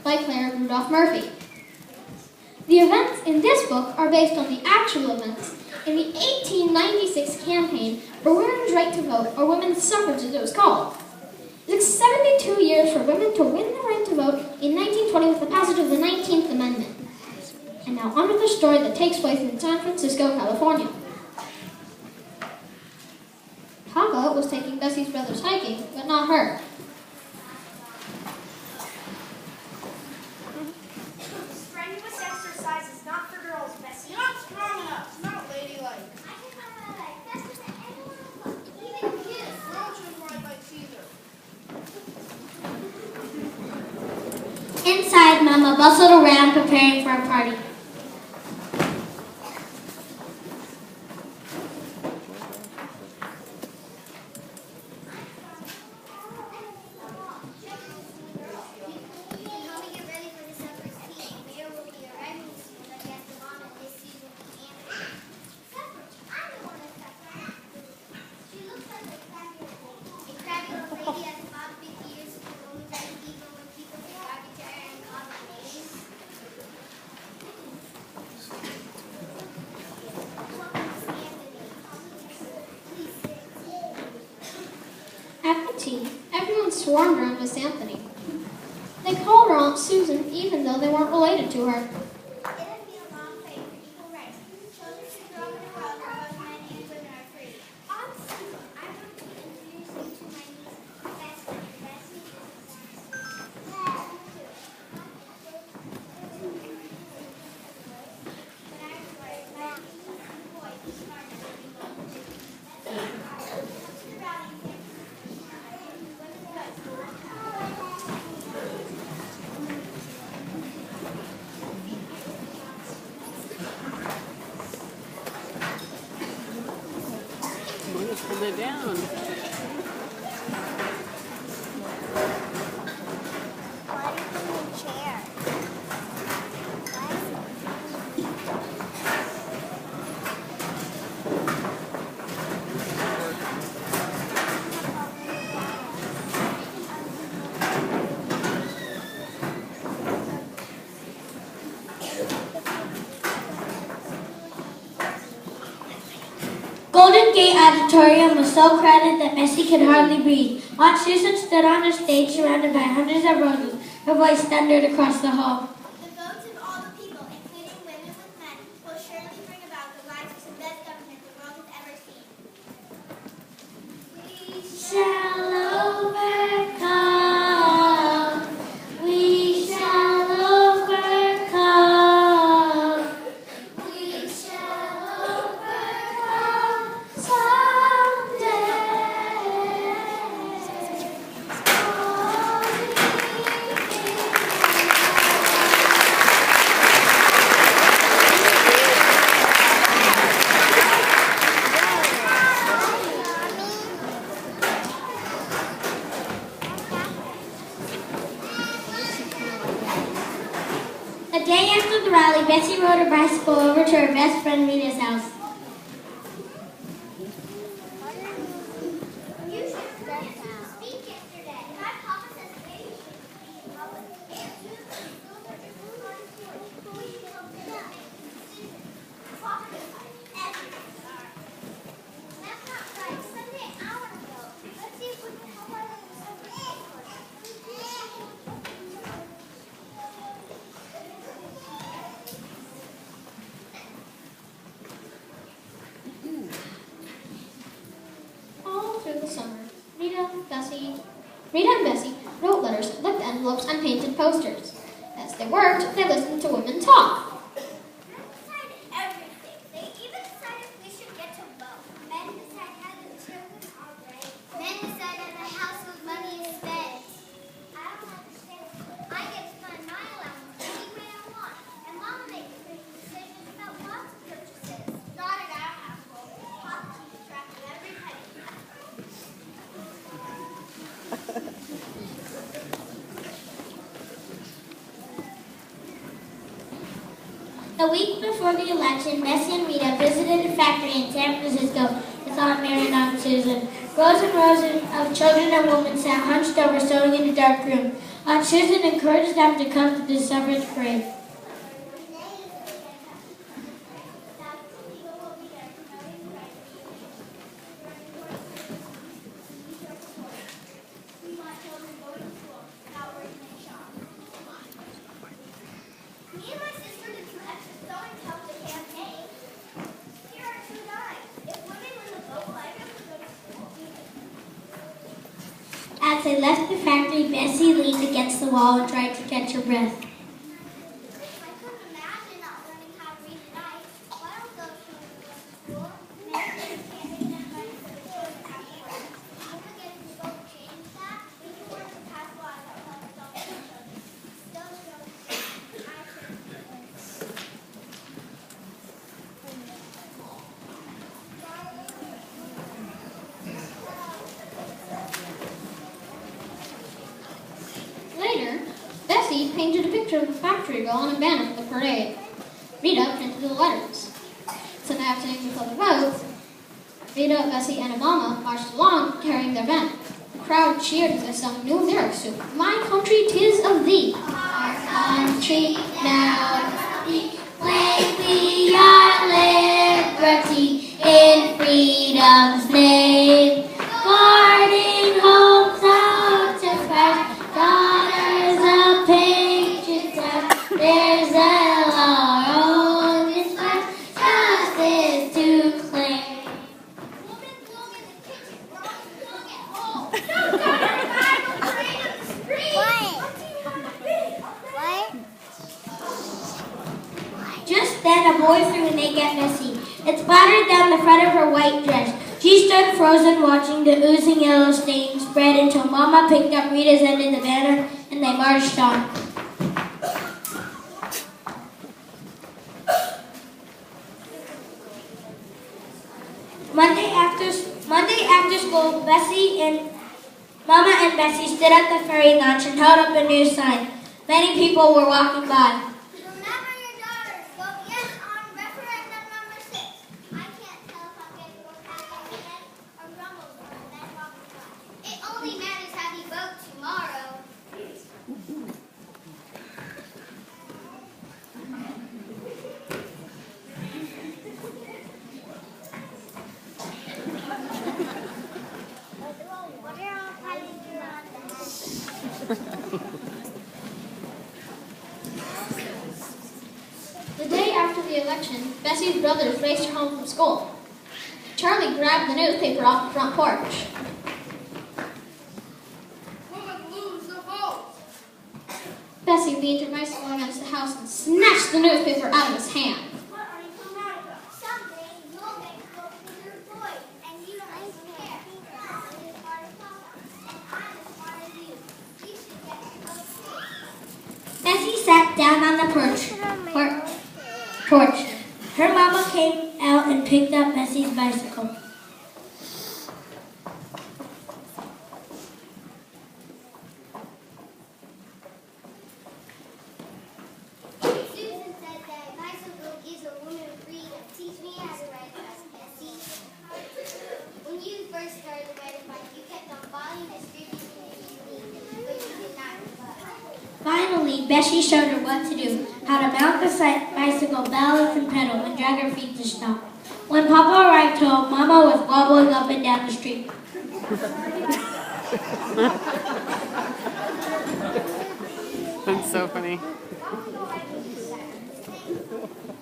by Claire Rudolph Murphy. The events in this book are based on the actual events in the 1896 campaign for women's right to vote, or women's suffrage as it was called. It took 72 years for women to win the right to vote in 1920 with the passage of the 19th Amendment. And now on with the story that takes place in San Francisco, California. Papa was taking Bessie's brothers hiking, but not her. Strenuous exercise is not for girls, Bessie. You're not strong enough. It's not ladylike. I can ride my bike faster than anyone on the block, even you. Girls shouldn't ride bikes either. Inside, Mama bustled around preparing for a party. After tea, everyone swarmed around Miss Anthony. They called her Aunt Susan even though they weren't related to her. It'll be a long fight for equal rights. Children should grow up in a world where both men and women are free. Aunt Susan, I want to introduce you to my niece, Bessie. Bessie is When I was like, my boy, he's smart and really well. Come to the rally and women's rights. Pull it down. Why do you put in a chair? Golden Gate Auditorium was so crowded that Bessie could hardly breathe. Aunt Susan stood on a stage surrounded by hundreds of roses. Her voice thundered across the hall. The votes of all the people, including women with men, will surely bring about the wisest and best government the world has ever seen. We Shall overcome. We shall overcome. We shall Overcome someday. A day after the rally, Bessie rode her bicycle over to her best friend Rita's house. You should have heard Susan speak yesterday. My papa says maybe you should speak in public. Aunt Susan, those are your food on sports. We should help them out make a decision. Papa decides everything. That's not right. Sunday, I want to go. Let's see if we can help our little suffrage support. All through the summer, Rita and Bessie wrote letters, lipped envelopes, and painted posters. As they worked, they listened to women talk. Men decide everything. They even decide if we should get to vote. Men decide how the children are raised. Men decide how the household money is spent. I don't understand. I get to spend my allowance any way I want. And Mama makes decisions about lots of purchases. Not in our household. Papa keeps track of every penny. A week before the election, Bessie and Rita visited a factory in San Francisco with Aunt Mary and Aunt Susan. Rows and rows of children and women sat hunched over, sewing in a dark room. Aunt Susan encouraged them to come to the suffrage parade. Me and my sister did some extra sewing to help the campaign. Here are 2 dimes. If women win the vote, I have to go to school. As they left the factory, Bessie leaned against the wall and tried to catch her breath. I couldn't imagine not learning how to read and write. Why don't those children go to school? Maybe they can't make enough money for the children to have to work. If we get to vote change that, we can work to pass laws that help us all children. Still shows I should. Later, Bessie painted a picture of the factory girl on a banner for the parade. Rita printed the letters. Announcing before the vote, Rita, Bessie, and Obama marched along carrying their banner. The crowd cheered as they sung new lyrics to My Country 'Tis of Thee. Our country now we claim our liberty in freedom's name. Guarding home's out to fight, daughters of patriots, there's a law on this land, justice to claim. Woman long in the kitchen, girls long at home. Don't go to the Bible parade on the street. What do you want to be? Just then, a boy threw an egg at Bessie. It splattered down the front of her white dress. She stood frozen, watching the oozing yellow stain spread until Mama picked up Rita's end of the banner and they marched on. Monday after school, Bessie and Mama and Bessie stood at the ferry launch and held up a news sign. Many people were walking by. Remember your daughters. Vote yes on referendum number 6. I can't tell if I'm getting more tapping on the head or grumbles on the men walking by. It only matters how you vote tomorrow. What are all fighting around The day after the election, Bessie's brothers raced her home from school. Charlie grabbed the newspaper off the front porch. Women lose the vote. Bessie leaned her bicycle against the house and snatched the newspaper out of his hand. What are you so mad about? Someday you'll make vote for your boy, and you don't even care. Dad is as smart as Papa, and I'm as smart as you. You should get your vote too. Bessie sat down on the porch. Her mama came out and picked up Bessie's bicycle. Susan said that a bicycle gives a woman freedom. Teach me how to ride a bike, Bessie. When you first started riding a bike, you kept on falling and screaming when you needed, but you did not give up. Finally, Bessie showed her what to do, how to mount the bicycle, balance and pedal, and drag her feet to stop. When Papa arrived home, Mama was wobbling up and down the street. That's so funny. Why don't you like to do that?